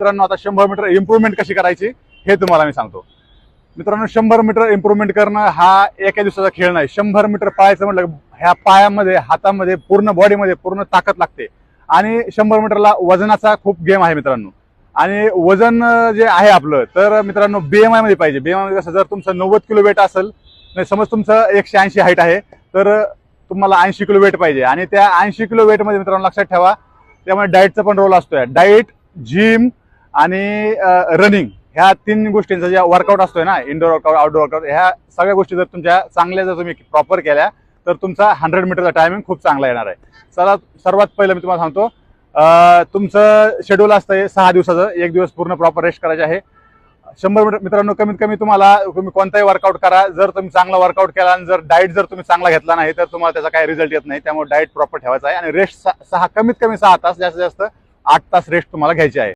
मित्रांनो आता 100 metre improvement कशी करायची हे तुम्हाला मी सांगतो. मित्रांनो 100 मीटर इम्प्रूव्हमेंट करणं हा एका दिवसाचा खेळ नाही. 100 मीटर पळायचं म्हटलं ह्या पायामध्ये, हातामध्ये, पूर्ण बॉडीमध्ये पूर्ण ताकद लागते. आणि 100 मीटरला वजनाचा खूप गेम आहे मित्रांनो. आणि वजन जे आहे आपलं, तर मित्रांनो बीएमआय मध्ये पाहिजे. बीएमआय मध्ये कसं, जर तुमचं 90 किलो वेट असेल, नाही समज तुमचं 180 हाईट आहे, तर तुम्हाला 80 किलो वेट पाहिजे. आणि त्या 80 किलो वेट मध्ये मित्रांनो लक्षात ठेवा, त्यामुळे डाएटचा पण रोल असतोय. डाएट, जिम आणि रनिंग ह्या 3 गोष्टींचा जे वर्कआउट असतोय ना, इंडोर वर्कआउट, आउटडोर वर्कआउट, ह्या सगळ्या गोष्टी जर तुमच्या चांगल्या जर तुम्ही प्रॉपर केल्या, तर तुमचा 100 मीटरचा टायमिंग खूप चांगला येणार आहे. सर्वात पहिलं मी तुम्हाला सांगतो, तुमचं शेड्यूल असतंय 6 दिवसाचं. 1 दिवस पूर्ण प्रॉपर रेस्ट करायचे आहे. 100 मीटर मित्रांनो कमीत कमी तुम्ही कोणताही वर्कआउट करा, जर तुम्ही चांगला वर्कआउट केला आणि जर डाएट जर तुम्ही चांगला घेतला नाही, तर तुम्हाला त्याचा काही रिझल्ट येत नाही. त्यामुळे डाएट प्रॉपर ठेवायचा आहे. आणि रेस्ट कमीत कमी 6 तास, जास्तीत जास्त 8 तास रेस्ट तुम्हाला घ्यायची आहे.